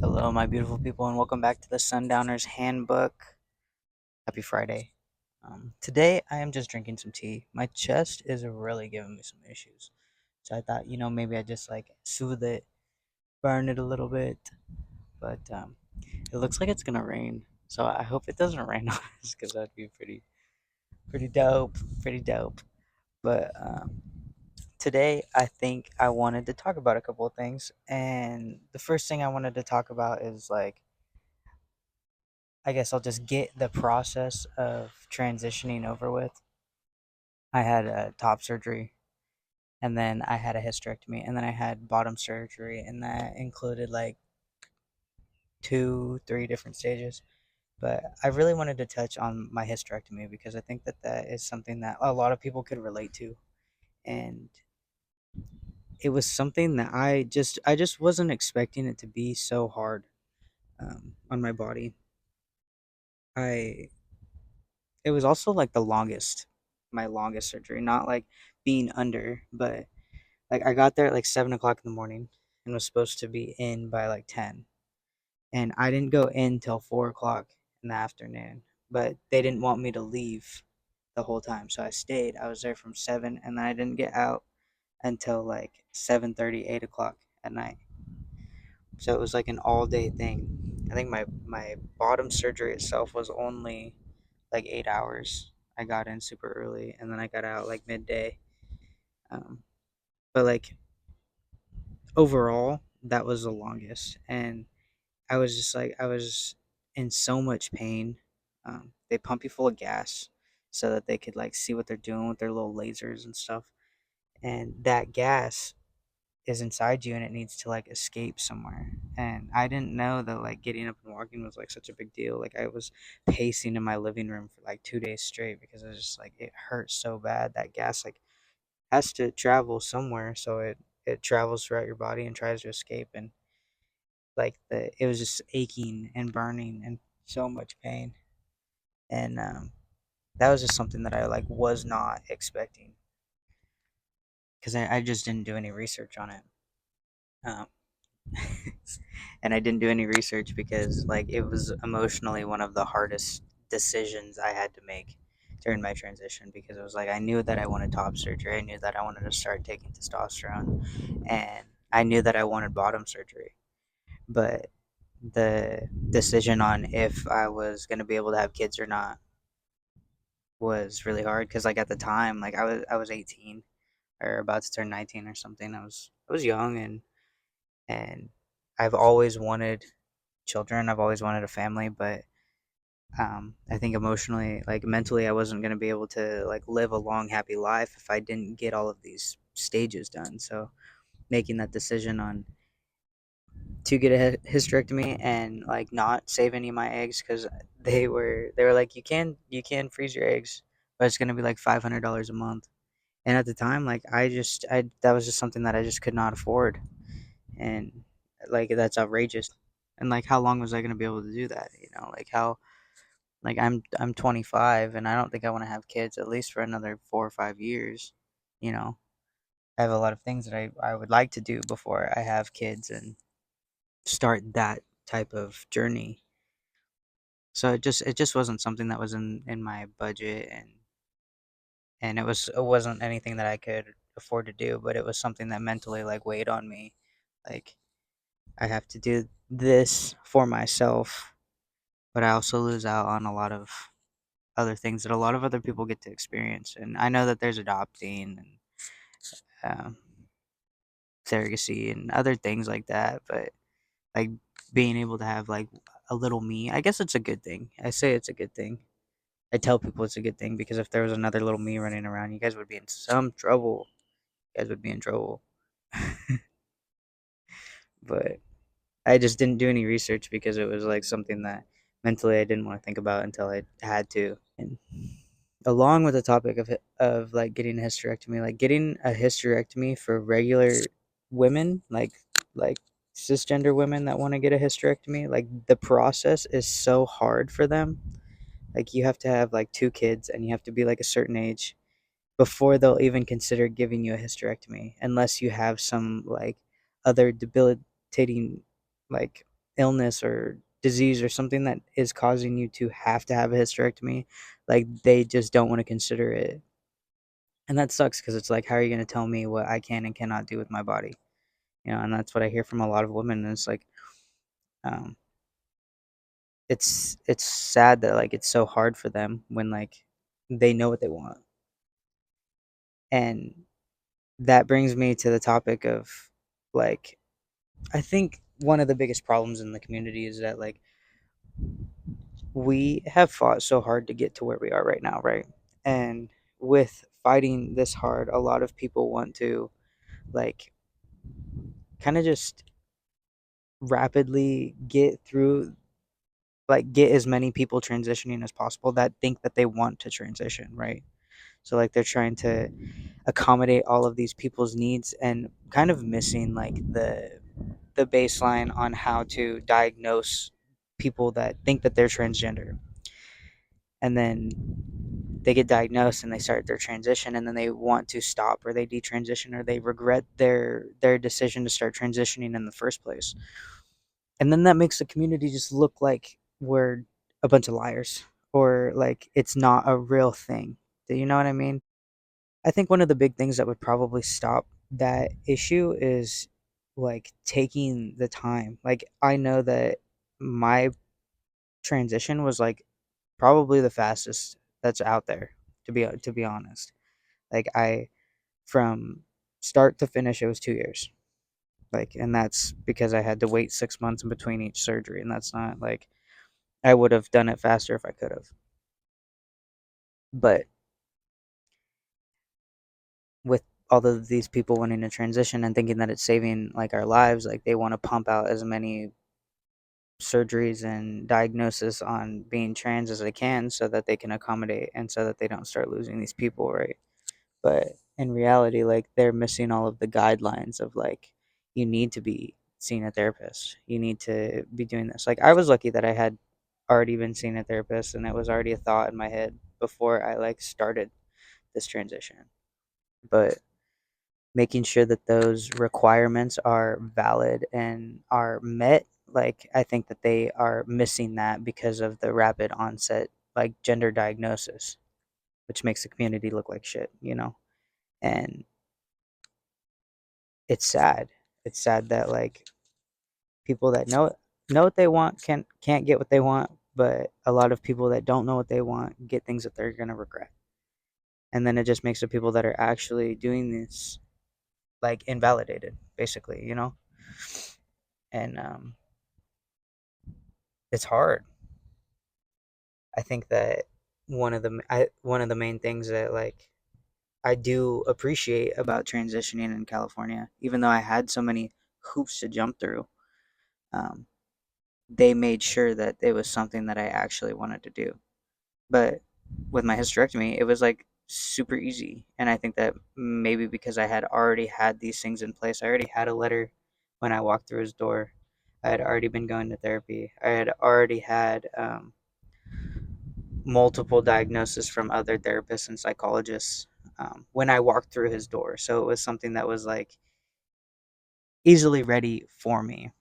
Hello, my beautiful people, and welcome back to the Sundowners Handbook. Happy Friday. Today, I am just drinking some tea. My chest is really giving me some issues. So I thought, maybe I just like soothe it, burn it a little bit. But it looks like it's going to rain. So I hope it doesn't rain on us because that'd be pretty dope. Pretty dope. But today, I think I wanted to talk about a couple of things. And the first thing I wanted to talk about is like, I guess I'll just get the process of transitioning over with. I had a top surgery, and then I had a hysterectomy, and then I had bottom surgery, and that included like two, three different stages. But I really wanted to touch on my hysterectomy because I think that that is something that a lot of people could relate to, and it was something that I just wasn't expecting it to be so hard on my body. I It was also like my longest surgery, not like being under, but like I got there at like 7 o'clock in the morning and was supposed to be in by like 10. And I didn't go in till 4 o'clock in the afternoon, but they didn't want me to leave the whole time. So I stayed. I was there from 7 and then I didn't get out until like 7:30, 8 o'clock at night. So it was like an all day thing. I think my bottom surgery itself was only like 8 hours. I got in super early and then I got out like midday. Um, but like overall, that was the longest, and I was in so much pain. They pump you full of gas so that they could like see what they're doing with their little lasers and stuff, and that gas is inside you and it needs to like escape somewhere. And I didn't know that like getting up and walking was like such a big deal. Like I was pacing in my living room for like 2 days straight because it was just like it hurt so bad. That gas like has to travel somewhere, so it travels throughout your body and tries to escape. And like the it was just aching and burning and so much pain. And that was just something that I like was not expecting because I just didn't do any research on it. Um, and I didn't do any research because like it was emotionally one of the hardest decisions I had to make during my transition, because it was like I knew that I wanted top surgery, I knew that I wanted to start taking testosterone, and I knew that I wanted bottom surgery. But the decision on if I was going to be able to have kids or not was really hard because like at the time like I was 18 or about to turn 19 or something. I was young, and I've always wanted children. I've always wanted a family, but I think emotionally, like mentally, I wasn't gonna be able to like live a long, happy life if I didn't get all of these stages done. So making that decision on to get a hysterectomy and like not save any of my eggs because they were like you can freeze your eggs, but it's gonna be like $500 a month. And at the time, like I that was just something that I just could not afford, and like that's outrageous. And like how long was I gonna be able to do that? Like how like I'm 25 and I don't think I want to have kids at least for another 4 or 5 years. You know, I have a lot of things that I would like to do before I have kids and start that type of journey. So it just wasn't something that was in my budget, and it wasn't anything that I could afford to do, but it was something that mentally like weighed on me. Like I have to do this for myself, but I also lose out on a lot of other things that a lot of other people get to experience. And I know that there's adopting and um, surrogacy and other things like that, but like being able to have like a little me, I guess it's a good thing. I say it's a good thing. I tell people it's a good thing because if there was another little me running around, you guys would be in some trouble. You guys would be in trouble. But I just didn't do any research because it was like something that mentally I didn't want to think about until I had to. And along with the topic of like getting a hysterectomy, like getting a hysterectomy for regular women, like cisgender women that want to get a hysterectomy, like the process is so hard for them. Like you have to have like two kids and you have to be like a certain age before they'll even consider giving you a hysterectomy, unless you have some like other debilitating like illness or disease or something that is causing you to have a hysterectomy, like they just don't want to consider it. And that sucks because it's like, how are you going to tell me what I can and cannot do with my body? You know, and that's what I hear from a lot of women. And it's like, um, it's sad that like it's so hard for them when like they know what they want. And that brings me to the topic of like, I think one of the biggest problems in the community is that like we have fought so hard to get to where we are right now, right? And with fighting this hard, a lot of people want to like kind of just rapidly get through, like get as many people transitioning as possible that think that they want to transition, right? So like they're trying to accommodate all of these people's needs and kind of missing like the baseline on how to diagnose people that think that they're transgender. And then they get diagnosed and they start their transition and then they want to stop or they detransition or they regret their decision to start transitioning in the first place. And then that makes the community just look like we're a bunch of liars or like it's not a real thing. Do you know what I mean? I think one of the big things that would probably stop that issue is like taking the time. Like I know that my transition was like probably the fastest that's out there, to be honest. Like I from start to finish it was 2 years. Like and that's because I had to wait 6 months in between each surgery and that's not like I would have done it faster if I could have. But with all of these people wanting to transition and thinking that it's saving like our lives, like they want to pump out as many surgeries and diagnosis on being trans as they can so that they can accommodate and so that they don't start losing these people, right? But in reality, like they're missing all of the guidelines of like you need to be seeing a therapist. You need to be doing this. Like I was lucky that I had already been seeing a therapist and it was already a thought in my head before I like started this transition. But making sure that those requirements are valid and are met, like I think that they are missing that because of the rapid onset like gender diagnosis, which makes the community look like shit, you know? And it's sad. It's sad that like people that know what they want can't get what they want, but a lot of people that don't know what they want get things that they're gonna regret. And then it just makes the people that are actually doing this like invalidated, basically, you know? And it's hard. I think that one of the main things that like I do appreciate about transitioning in California, even though I had so many hoops to jump through, um, they made sure that it was something that I actually wanted to do. But with my hysterectomy, it was like super easy, and I think that maybe because I had already had these things in place, I already had a letter when I walked through his door. I had already been going to therapy. I had already had multiple diagnoses from other therapists and psychologists when I walked through his door. So it was something that was like easily ready for me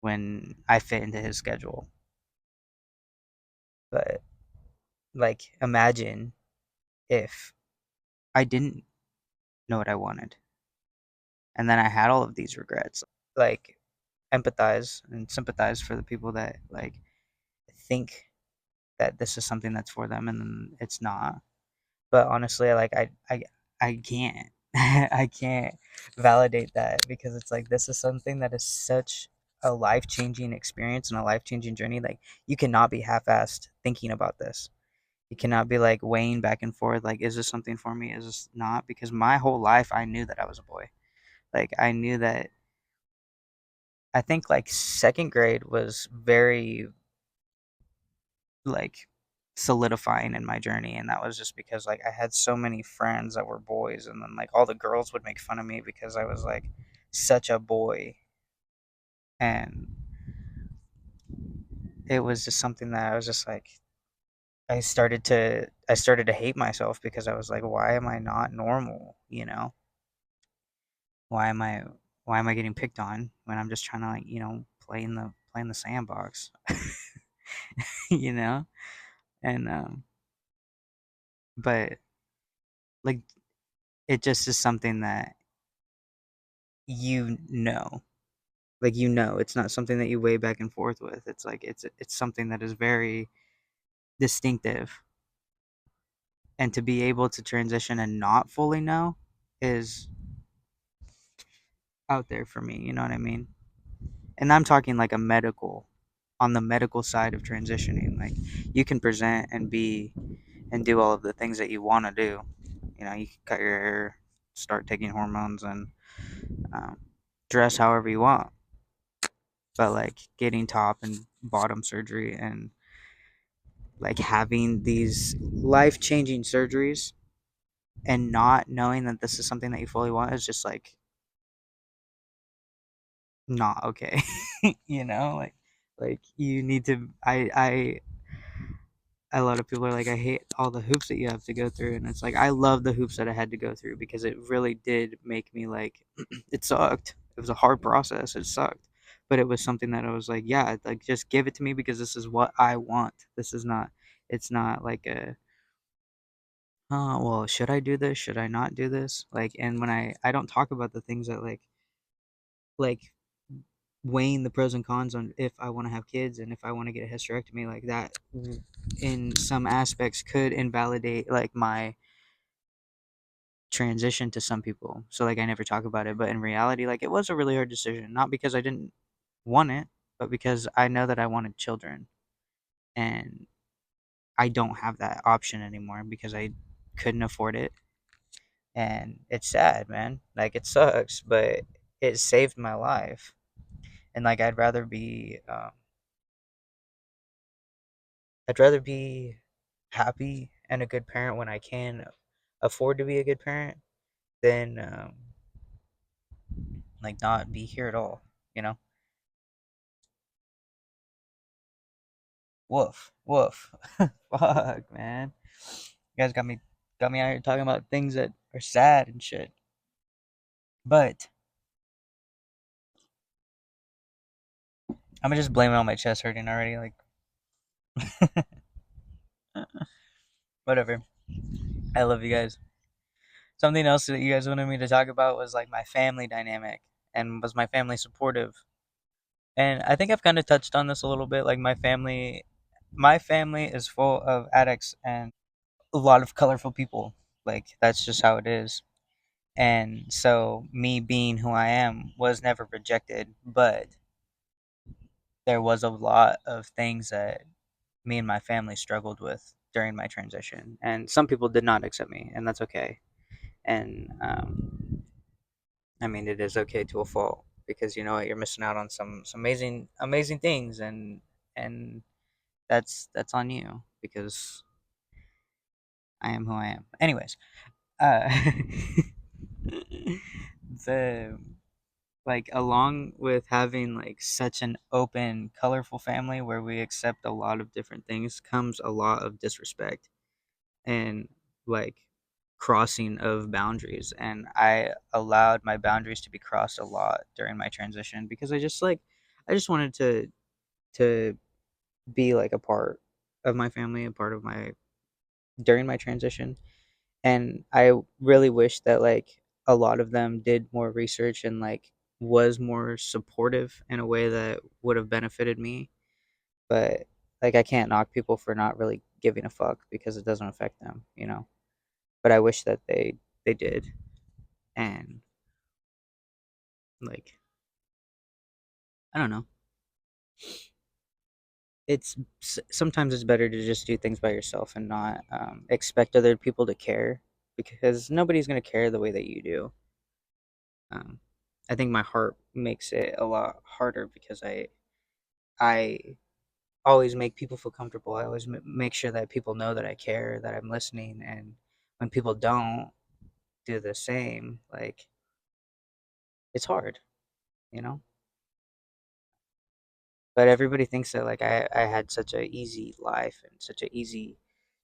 when I fit into his schedule. But like, imagine if I didn't know what I wanted and then I had all of these regrets. Like, empathize and sympathize for the people that like think that this is something that's for them and then it's not. But honestly, like I can't I can't validate that because it's like this is something that is such a life-changing experience and a life-changing journey. Like you cannot be half-assed thinking about this. You cannot be like weighing back and forth like is this something for me, is this not, because my whole life I knew that I was a boy. Like I knew that. I think like second grade was very like solidifying in my journey, and that was just because like I had so many friends that were boys and then like all the girls would make fun of me because I was like such a boy, and it was just something that I was just like I started to hate myself because I was like why am I not normal, you know? Why am I why am I getting picked on when I'm just trying to like, you know, play in the sandbox, you know? And but like it just is something that you know. Like it's not something that you weigh back and forth with. It's like it's something that is very distinctive. And to be able to transition and not fully know is out there for me, you know what I mean? And I'm talking like a medical on the medical side of transitioning. Like you can present and be and do all of the things that you want to do. You know, you can cut your hair, start taking hormones, and um, dress however you want. But like getting top and bottom surgery and like having these life changing surgeries and not knowing that this is something that you fully want is just like not okay. You know, like you need to a lot of people are like, I hate all the hoops that you have to go through, and it's like I love the hoops that I had to go through because it really did make me like it sucked. It was a hard process. It sucked, but it was something that I was like, yeah, like just give it to me because this is what I want. This is not. It's not like a oh well, should I do this? Should I not do this? Like, and when I don't talk about the things that like weighing the pros and cons on if I want to have kids and if I want to get a hysterectomy like that in some aspects could invalidate like my transition to some people. So like I never talk about it, but in reality like it was a really hard decision, not because I didn't want it, but because I know that I wanted children and I don't have that option anymore because I couldn't afford it. And it's sad, man. Like it sucks, but it saved my life. And like I'd rather be happy and a good parent when I can afford to be a good parent than like not be here at all. You know, woof, woof. Fuck, man. You guys got me out here talking about things that are sad and shit. But I'm gonna just blame it on my chest hurting already. Like whatever. I love you guys. Something else that you guys wanted me to talk about was like my family dynamic and was my family supportive. And I think I've kind of touched on this a little bit. Like my family is full of addicts and a lot of colorful people. Like that's just how it is. And so me being who I am was never rejected, but there was a lot of things that me and my family struggled with during my transition. And some people did not accept me, and that's okay. And I mean, it is okay to a fault because you know what, you're missing out on some amazing things, and that's on you because I am who I am. Anyways, uh, the like along with having like such an open, colorful family where we accept a lot of different things comes a lot of disrespect and like crossing of boundaries. And I allowed my boundaries to be crossed a lot during my transition because I just wanted to be like a part of my family, a part of my during my transition. And I really wish that like a lot of them did more research and like was more supportive in a way that would have benefited me. But like I can't knock people for not really giving a fuck because it doesn't affect them, you know. But I wish that they did. And like I don't know. It's sometimes it's better to just do things by yourself and not expect other people to care because nobody's gonna care the way that you do. Um, I think my heart makes it a lot harder because I always make people feel comfortable. I always make sure that people know that I care, that I'm listening, and when people don't do the same, like it's hard, you know. But everybody thinks that like I had such a easy life and such a easy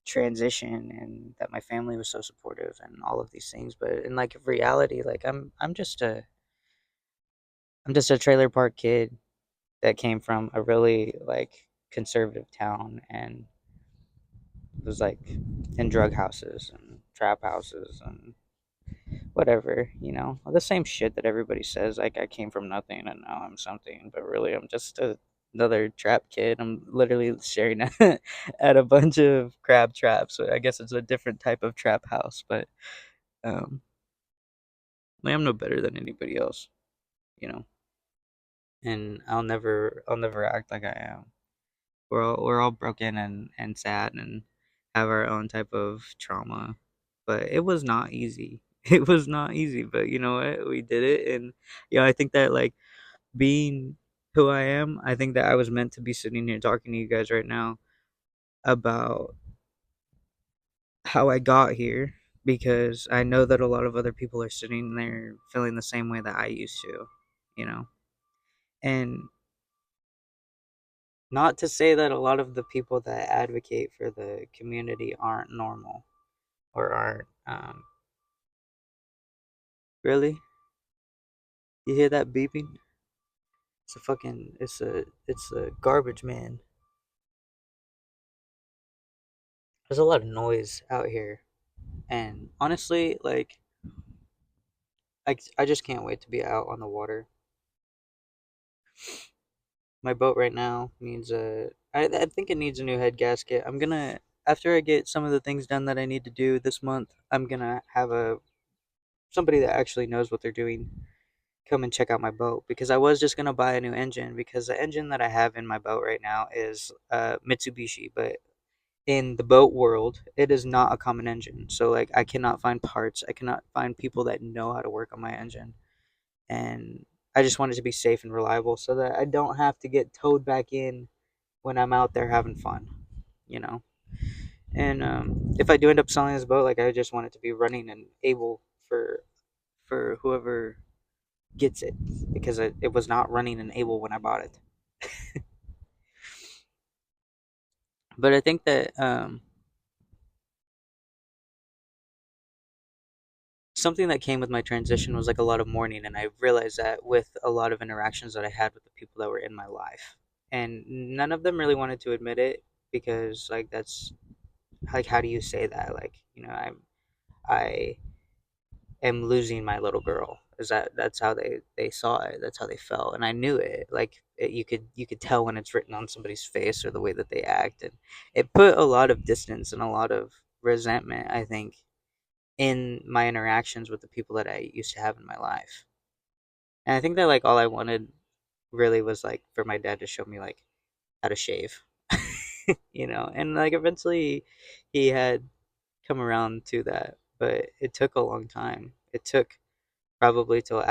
transition and that my family was so supportive and all of these things, but in like reality like I'm just a trailer park kid that came from a really like conservative town and was like in drug houses and trap houses and whatever, the same shit that everybody says. Like I came from nothing and now I'm something, but really I'm just another trap kid. I'm literally staring at a bunch of crab traps. So I guess it's a different type of trap house, but um, like, I'm no better than anybody else, you know. And I'll never act like I am. We're all broken and sad and have our own type of trauma, but it was not easy. It was not easy, but you know what? We did it, and I think that like being who I am, I think that I was meant to be sitting here talking to you guys right now about how I got here because I know that a lot of other people are sitting there feeling the same way that I used to, you know. And not to say that a lot of the people that advocate for the community aren't normal or aren't really. You hear that beeping? It's a garbage man. There's a lot of noise out here, and honestly, like I just can't wait to be out on the water. My boat right now needs I think it needs a new head gasket. I'm gonna after I get some of the things done that I need to do this month. I'm gonna have a somebody that actually knows what they're doing come and check out my boat because I was just gonna buy a new engine because the engine that I have in my boat right now is Mitsubishi, but in the boat world, it is not a common engine. So like I cannot find parts. I cannot find people that know how to work on my engine. And I just want it to be safe and reliable so that I don't have to get towed back in when I'm out there having fun, you know. And if I do end up selling this boat, like I just want it to be running and able for whoever gets it because it was not running and able when I bought it. But I think that something that came with my transition was like a lot of mourning, and I realized that with a lot of interactions that I had with the people that were in my life, and none of them really wanted to admit it because like that's like how do you say that, like I am losing my little girl. Is that's how they saw it, that's how they felt, and I knew it. Like you could tell when it's written on somebody's face or the way that they act, and it put a lot of distance and a lot of resentment, I think, in my interactions with the people that I used to have in my life. And I think that like all I wanted really was like for my dad to show me like how to shave. And like eventually he had come around to that, but it took a long time. It took probably till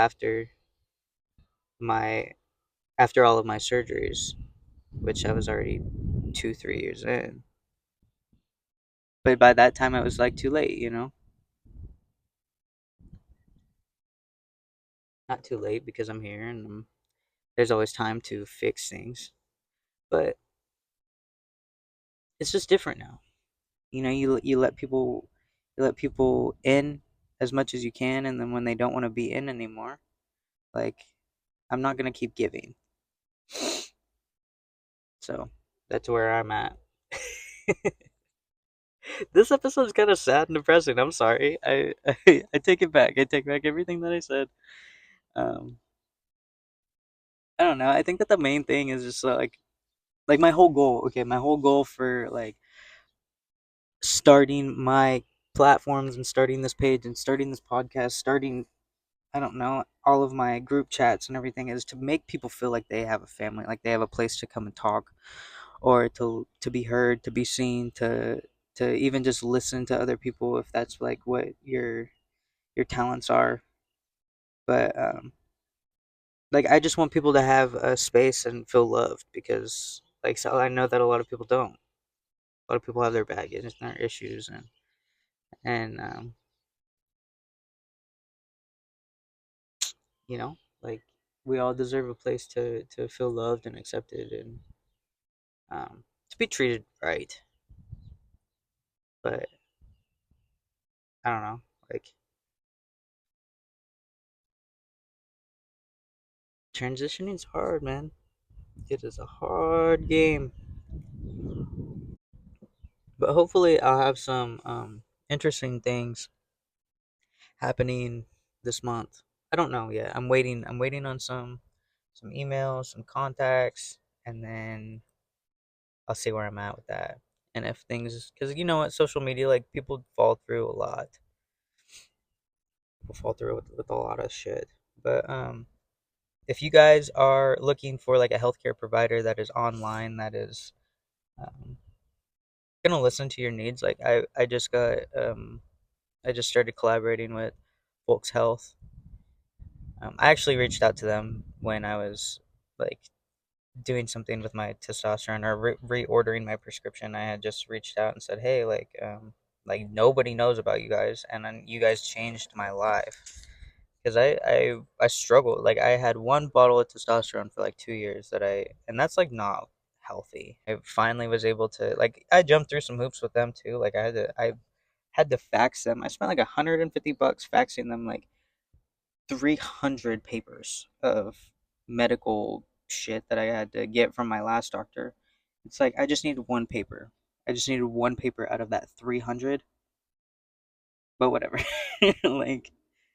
my after all of my surgeries, which I was already 2 3 years in. But by that time, I was like too late. Not too late because I'm here and there's always time to fix things. But it's just different now. You let people in as much as you can, and then when they don't want to be in anymore, like I'm not gonna keep giving. So that's where I'm at. This episode is kind of sad and depressing. I'm sorry. I take it back. I take back everything that I said. Um, I don't know. I think that the main thing is just like my whole goal. Okay, my whole goal for like starting my platforms and starting this page and starting this podcast, starting I don't know, all of my group chats and everything is to make people feel like they have a family, like they have a place to come and talk or to be heard, to be seen, to even just listen to other people if that's like what your talents are. But like I just want people to have a space and feel loved because like so I know that a lot of people don't. A lot of people have their baggage and their issues and like we all deserve a place to feel loved and accepted and to be treated right. But I don't know, like transitioning's hard, man. It is a hard game, but hopefully I'll have some interesting things happening this month. I don't know yet. I'm waiting on some emails, some contacts, and then I'll see where I'm at with that. And if things, because you know what, social media, like people fall through a lot. People fall through with a lot of shit. But if you guys are looking for like a healthcare provider that is online, that is um, gonna listen to your needs, like I just started collaborating with Folks Health. I actually reached out to them when I was like doing something with my testosterone or reordering my prescription. I had just reached out and said, "Hey, like nobody knows about you guys, and then you guys changed my life." Because I struggled. Like I had one bottle of testosterone for like 2 years and that's like not healthy. I finally was able to like I jumped through some hoops with them too. Like I had to fax them. I spent like $150 faxing them like 300 papers of medical shit that I had to get from my last doctor. It's like I just needed one paper. I just needed one paper out of that 300, but whatever. Like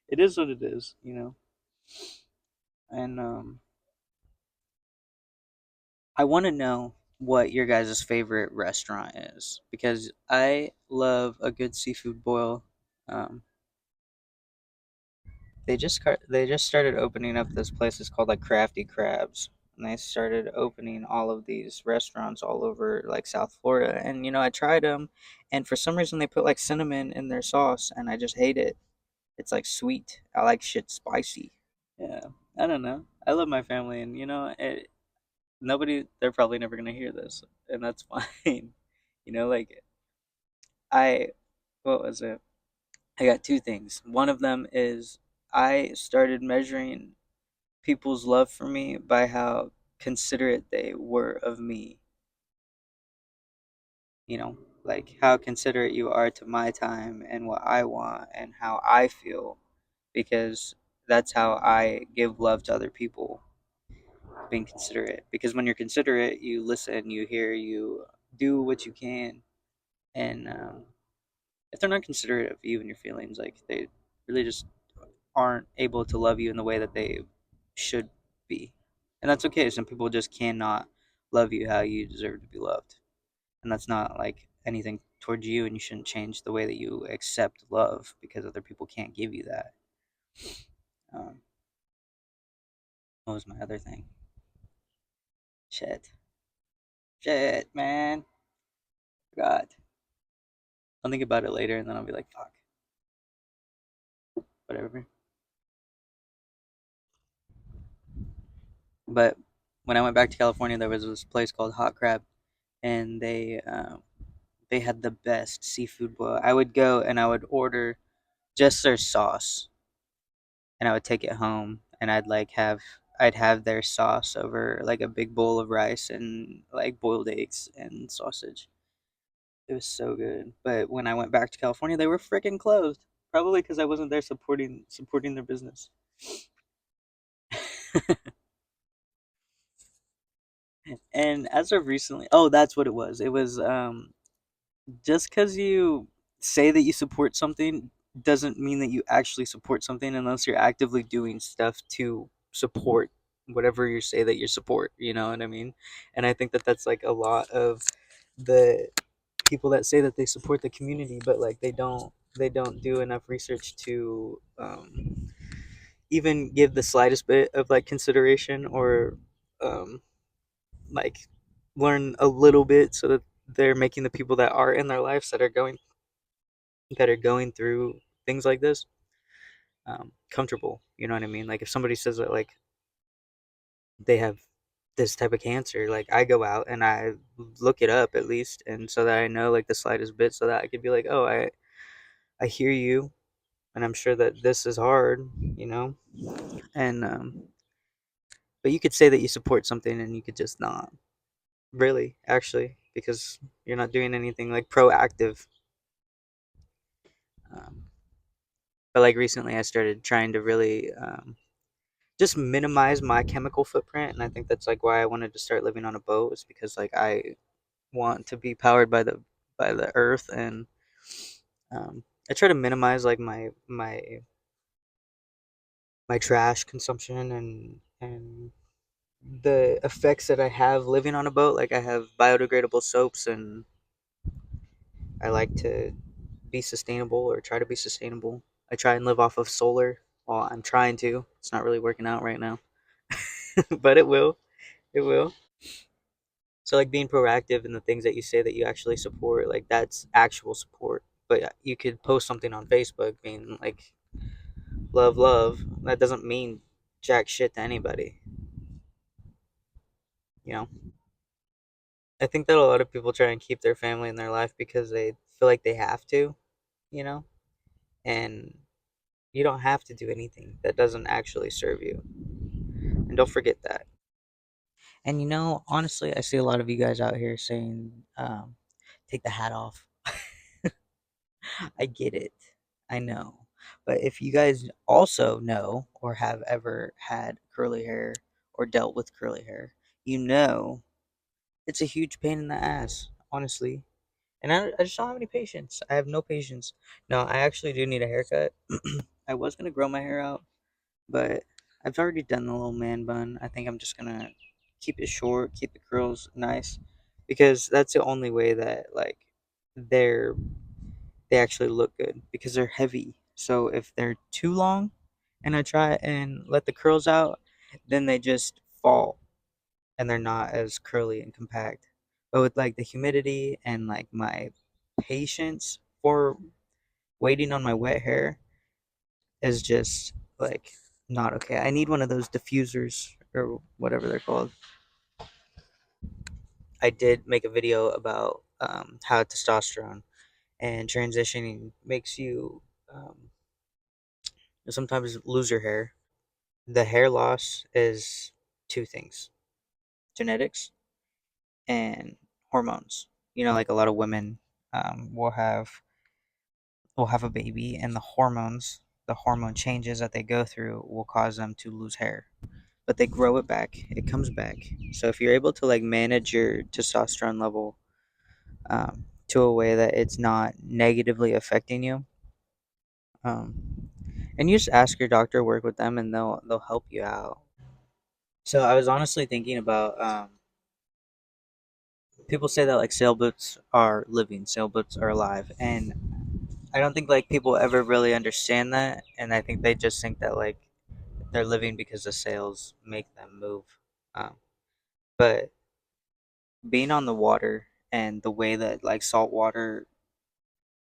it is what it is, you know. And I want to know what your guys' favorite restaurant is because I love a good seafood boil. Um, they just started opening up this place. It's called like Crafty Crabs, and they started opening all of these restaurants all over like South Florida. And you know, I tried them, and for some reason they put like cinnamon in their sauce, and I just hate it. It's like sweet. I like shit spicy. Yeah, I don't know. I love my family, and you know, nobody. They're probably never gonna hear this, and that's fine. You know, like I, what was it? I got two things. One of them is I started measuring people's love for me by how considerate they were of me. You know, like how considerate you are to my time and what I want and how I feel, because that's how I give love to other people, being considerate. Because when you're considerate, you listen, you hear, you do what you can. And if they're not considerate of you and your feelings, like they really just aren't able to love you in the way that they should be. And that's okay. Some people just cannot love you how you deserve to be loved. And that's not like anything towards you, and you shouldn't change the way that you accept love because other people can't give you that. Um, what was my other thing? Shit. Shit, man. God. I'll think about it later and then I'll be like, fuck, whatever. But when I went back to California, there was this place called Hot Crab, and they had the best seafood boil. I would go and I would order just their sauce, and I would take it home, and I'd have their sauce over like a big bowl of rice and like boiled eggs and sausage. It was so good. But when I went back to California, they were freaking closed. Probably because I wasn't there supporting their business. And as of recently, oh, that's what it was. It was just because you say that you support something doesn't mean that you actually support something unless you're actively doing stuff to support whatever you say that you support. You know what I mean? And I think that that's like a lot of the people that say that they support the community, but like they don't do enough research to even give the slightest bit of like consideration or um, like learn a little bit so that they're making the people that are in their lives that are going through things like this comfortable. You know what I mean? Like if somebody says that like they have this type of cancer, like I go out and I look it up at least, and so that I know like the slightest bit, so that I could be like, oh, I hear you, and I'm sure that this is hard, you know, and but you could say that you support something and you could just not really actually because you're not doing anything like proactive. Um, but like recently, I started trying to really just minimize my chemical footprint. And I think that's like why I wanted to start living on a boat, is because like I want to be powered by the earth. And I try to minimize like my trash consumption and the effects that I have living on a boat. Like I have biodegradable soaps, and I like to be sustainable or try to be sustainable. I try and live off of solar. Well, I'm trying to. It's not really working out right now, but it will. It will. So like being proactive in the things that you say that you actually support, like that's actual support. But you could post something on Facebook being like love, love. That doesn't mean jack shit to anybody. You know. I think that a lot of people try and keep their family in their life because they feel like they have to. You know, and you don't have to do anything that doesn't actually serve you. And don't forget that. And honestly, I see a lot of you guys out here saying, take the hat off. I get it. I know. But if you guys also know or have ever had curly hair or dealt with curly hair, you know it's a huge pain in the ass, honestly. And I just don't have any patience. I have no patience. No, I actually do need a haircut. I was going to grow my hair out, but I've already done the little man bun. I think I'm just gonna keep it short, keep the curls nice, because that's the only way that like they're they actually look good, because they're heavy. So if they're too long, and I try and let the curls out, then they just fall and they're not as curly and compact. But with like the humidity and like my patience for waiting on my wet hair, is just like not okay. I need one of those diffusers or whatever they're called. I did make a video about how testosterone and transitioning makes you sometimes lose your hair. The hair loss is two things: genetics and hormones. Like a lot of women will have a baby, and the hormone changes that they go through will cause them to lose hair, but they grow it back. It comes back. So if you're able to like manage your testosterone level to a way that it's not negatively affecting you, and you just ask your doctor, work with them, and they'll help you out. So I was honestly thinking about people say that like sailboats are living, sailboats are alive, and I don't think like people ever really understand that, and I think they just think that like they're living because the sails make them move. Um, but being on the water and the way that like salt water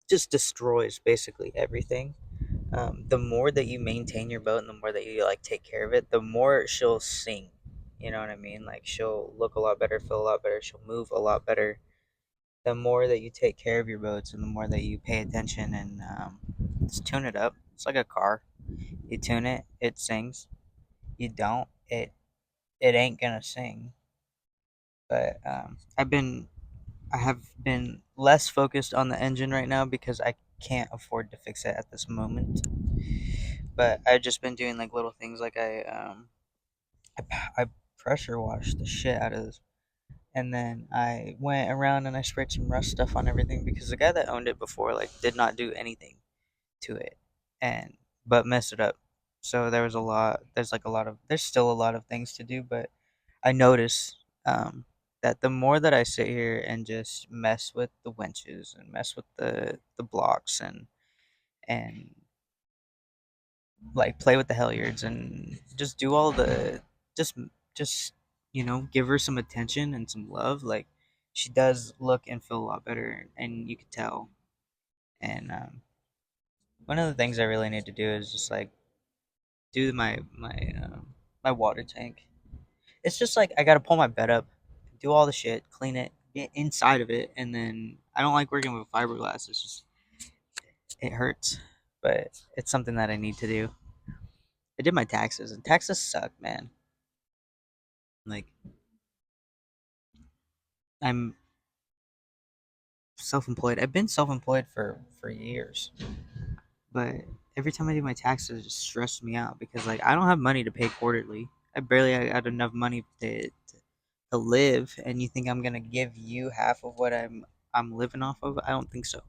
just destroys basically everything. The more that you maintain your boat and the more that you like take care of it, the more she'll sing. You know what I mean? Like she'll look a lot better, feel a lot better, she'll move a lot better. The more that you take care of your boats and the more that you pay attention and just tune it up. It's like a car. You tune it, it sings. You don't, it ain't gonna sing. But I have been less focused on the engine right now because I can't afford to fix it at this moment. But I've just been doing like little things, like I pressure washed the shit out of this, and then I went around and I sprayed some rust stuff on everything because the guy that owned it before like did not do anything to it, and but messed it up. So there was a lot. There's still a lot of things to do, but I noticed that the more that I sit here and just mess with the winches and mess with the blocks and like play with the halyards and just do all the just just give her some attention and some love, like she does look and feel a lot better, and you could tell. And one of the things I really need to do is just like do my water tank. It's just like I gotta pull my bed up, do all the shit, clean it, get inside of it, and then I don't like working with fiberglass. It's just it hurts, but it's something that I need to do. I did my taxes, and taxes suck, man. Like I'm self-employed. I've been self-employed for years, But every time I do my taxes, it just stresses me out because like I don't have money to pay quarterly. I barely had enough money to live, and you think I'm gonna give you half of what I'm living off of? I don't think so.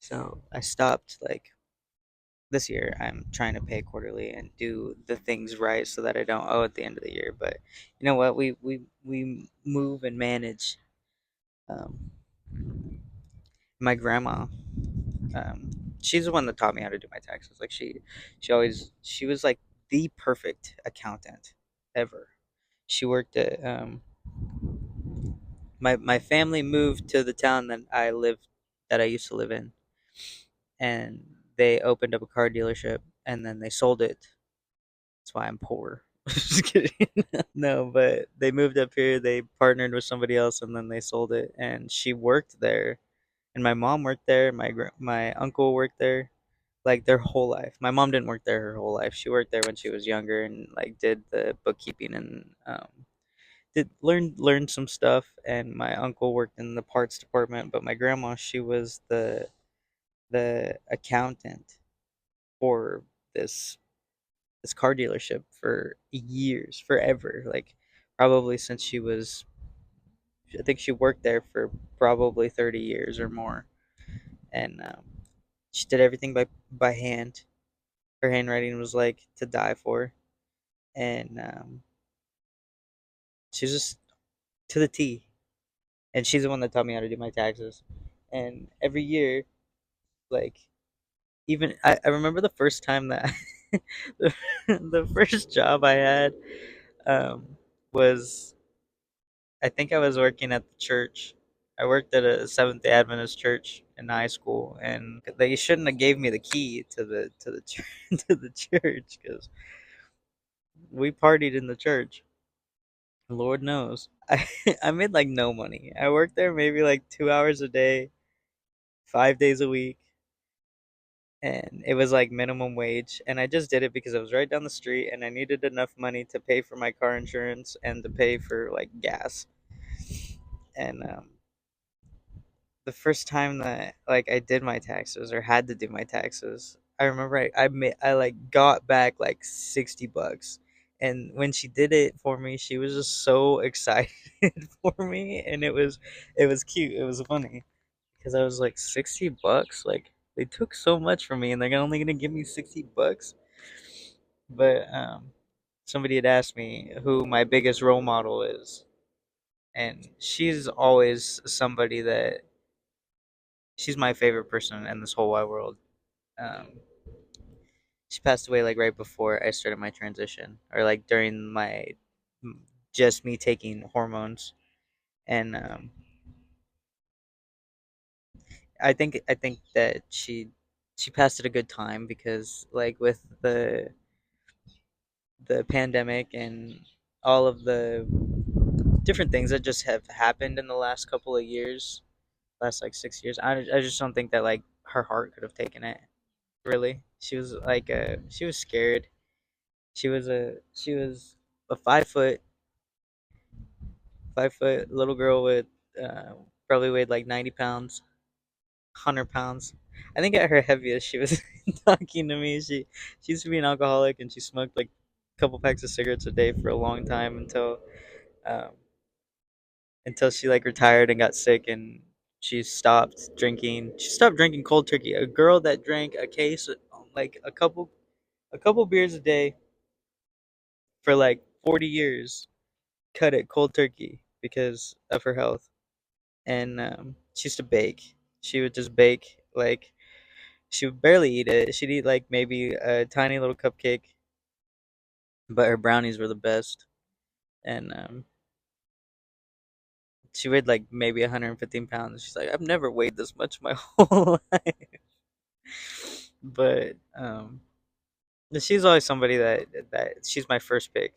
So I stopped like this year. I'm trying to pay quarterly and do the things right so that I don't owe at the end of the year. But you know what? We move and manage. Um, my grandma, um, she's the one that taught me how to do my taxes. Like she was like the perfect accountant ever. She worked at my family moved to the town that I used to live in, and they opened up a car dealership, and then they sold it. That's why I'm poor. Just kidding. No, but they moved up here. They partnered with somebody else, and then they sold it. And she worked there, and my mom worked there. My uncle worked there, like their whole life. My mom didn't work there her whole life. She worked there when she was younger, and like did the bookkeeping and did learn some stuff. And my uncle worked in the parts department, but my grandma, she was the accountant for this this car dealership for years, forever. Like probably since she was, I think she worked there for probably 30 years or more. And she did everything by hand. Her handwriting was like to die for, and she was just to the T. And she's the one that taught me how to do my taxes. And every year, like even I remember the first time that the, the first job I had um, was, I think I was working at the church. I worked at a Seventh Day Adventist church in high school, and they shouldn't have gave me the key to the church, to the church because we partied in the church. Lord knows, I made like no money. I worked there maybe like 2 hours a day, 5 days a week, and it was like minimum wage. And I just did it because I was right down the street, and I needed enough money to pay for my car insurance and to pay for like gas. And the first time that like I did my taxes or had to do my taxes, I remember I like got back like $60. And when she did it for me, she was just so excited for me, and it was cute. It was funny because I was like $60. Like they took so much from me, and they're only gonna give me $60. But somebody had asked me who my biggest role model is, and she's always somebody that she's my favorite person in this whole wide world. Um, she passed away like right before I started my transition, or like during my just me taking hormones, and I think that she passed at a good time because like with the pandemic and all of the different things that just have happened in the last couple of years, last like 6 years, I just don't think that like her heart could have taken it. Really, she was like she was scared. She was a 5 foot little girl with uh, probably weighed like 90 pounds, 100 pounds. I think at her heaviest, she was talking to me. She used to be an alcoholic, and she smoked like a couple packs of cigarettes a day for a long time um, until she like retired and got sick, and she stopped drinking. She stopped drinking cold turkey. A girl that drank a case, like a couple beers a day for like 40 years, cut it cold turkey because of her health. And she used to bake. She would just bake like she would barely eat it. She'd eat like maybe a tiny little cupcake, but her brownies were the best. And she weighed like maybe 115 pounds. She's like, I've never weighed this much my whole life. But she's always somebody that she's my first pick.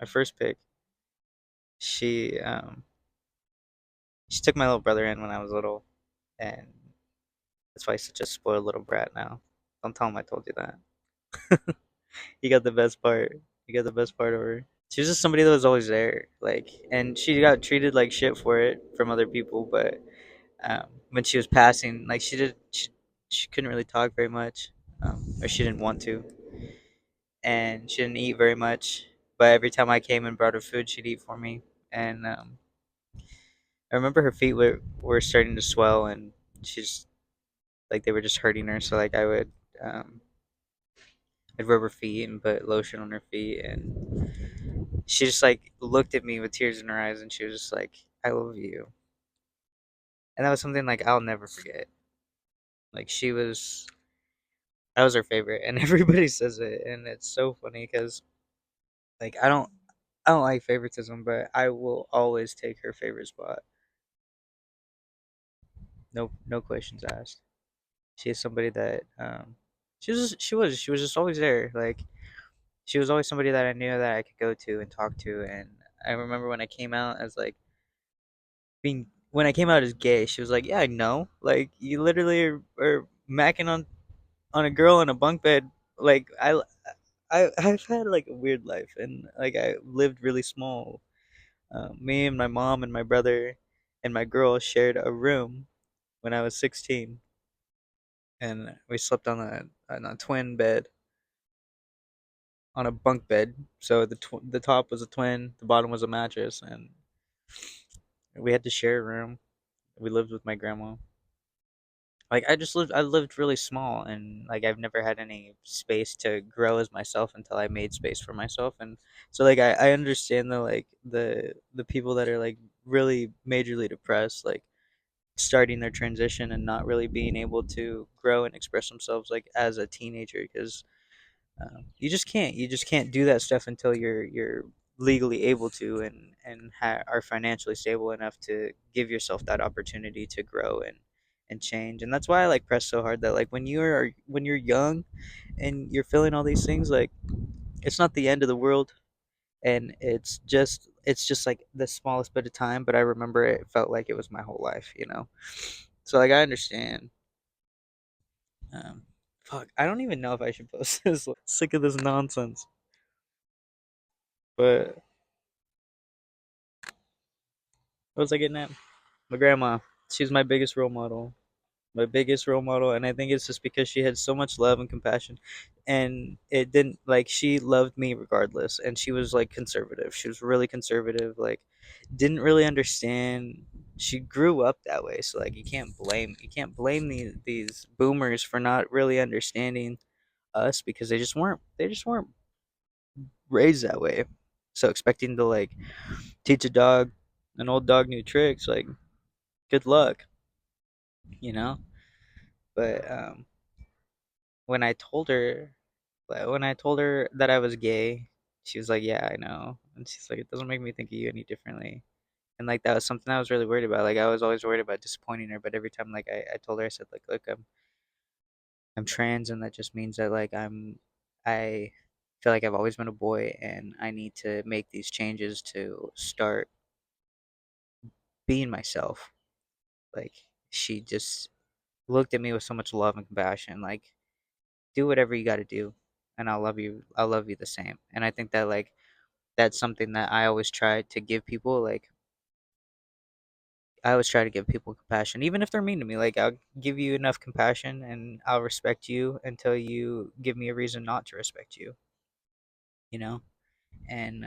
My first pick. She she took my little brother in when I was little, and that's why he's such a spoiled little brat now. Don't tell him I told you that. He got the best part. He got the best part of her. She was just somebody that was always there, like, and she got treated like shit for it from other people. But when she was passing, like, she couldn't really talk very much. or she didn't want to, and she didn't eat very much. But every time I came and brought her food, she'd eat for me. And I remember her feet were starting to swell, and she's like they were just hurting her. So like um, I'd rub her feet and put lotion on her feet, and she just like looked at me with tears in her eyes, and she was just like, "I love you," and that was something like I'll never forget. Like I was her favorite, and everybody says it, and it's so funny because like I don't like favoritism, but I will always take her favorite spot. No questions asked. She is somebody that she was just always there. Like she was always somebody that I knew that I could go to and talk to. And I remember when I came out as like being when I came out as gay, she was like, "Yeah, I know. Like you literally are macking on a girl in a bunk bed. Like I've had like a weird life, and like I lived really small. Me and my mom and my brother and my girl shared a room when I was 16, and we slept on a twin bed on a bunk bed. So the top was a twin, the bottom was a mattress, and we had to share a room. We lived with my grandma. Like I lived really small, and like I've never had any space to grow as myself until I made space for myself. And so like I understand the people that are like really majorly depressed, like starting their transition and not really being able to grow and express themselves like as a teenager, because you just can't do that stuff until you're legally able to, and are financially stable enough to give yourself that opportunity to grow and change. And that's why I like press so hard that like when you're young and you're feeling all these things, like it's not the end of the world, and it's just like the smallest bit of time, but I remember it felt like it was my whole life, you know. So like I understand. um Fuck, I don't even know if I should post this. Sick of this nonsense. But what was I getting at? My grandma. She's my biggest role model. My biggest role model, and I think it's just because she had so much love and compassion, and it didn't like she loved me regardless, and she was like conservative. She was really conservative. Like, didn't really understand. She grew up that way, so like you can't blame these boomers for not really understanding us, because they just weren't raised that way. So expecting to like teach a dog an old dog new tricks, like good luck, you know. But when I told her, when I told her that I was gay, she was like, "Yeah, I know," and she's like, "It doesn't make me think of you any differently." And like that was something I was really worried about. Like I was always worried about disappointing her, but every time like I told her, I said like, "Look, I'm trans, and that just means that like I feel like I've always been a boy, and I need to make these changes to start being myself." Like she just looked at me with so much love and compassion. Like, do whatever you got to do, and I'll love you. I'll love you the same. And I think that like that's something that I always try to give people. Like I always try to give people compassion, even if they're mean to me. Like I'll give you enough compassion, and I'll respect you until you give me a reason not to respect you. You know. And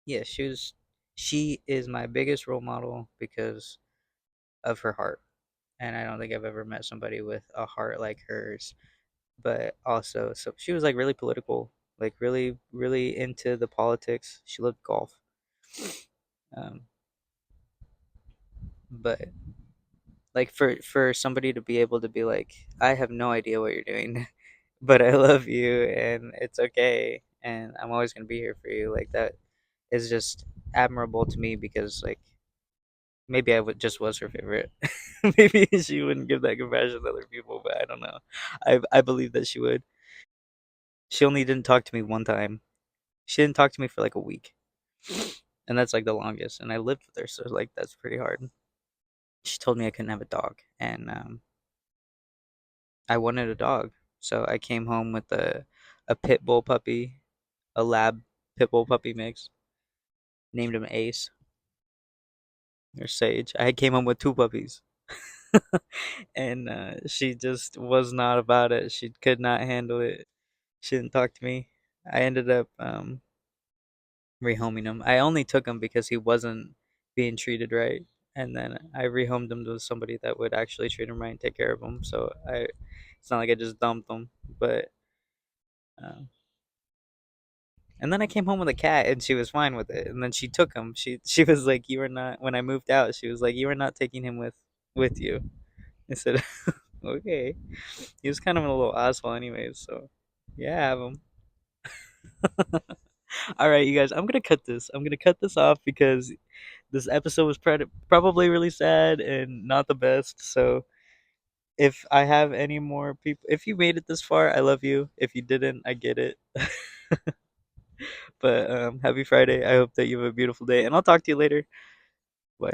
yeah, she is my biggest role model because of her heart. And I don't think I've ever met somebody with a heart like hers. But also, so she was like really political, like really into the politics. She loved golf. um, but like for somebody to be able to be like, I have no idea what you're doing, but I love you, and it's okay, and I'm always gonna be here for you, like that is just admirable to me, because like maybe I would just was her favorite. Maybe she wouldn't give that compassion to other people, but I don't know. I believe that she would. She only didn't talk to me one time. She didn't talk to me for like a week, and that's like the longest. And I lived with her, so like that's pretty hard. She told me I couldn't have a dog, and I wanted a dog, so I came home with a pit bull puppy, a lab pit bull puppy mix. Named him Ace or Sage. I came home with two puppies. And she just was not about it. She could not handle it. She didn't talk to me. I ended up rehoming him. I only took him because he wasn't being treated right, and then I rehomed him to somebody that would actually treat him right and take care of him. So it's not like I just dumped him, but. Uh, and then I came home with a cat, and she was fine with it. And then she took him. She was like, "You were not." When I moved out, she was like, "You were not taking him with you." I said, "Okay." He was kind of a little asshole, anyways. So yeah, have him. All right, you guys. I'm gonna cut this. I'm gonna cut this off because this episode was probably really sad and not the best. So if I have any more people, if you made it this far, I love you. If you didn't, I get it. But happy Friday. I hope that you have a beautiful day, and I'll talk to you later. Bye.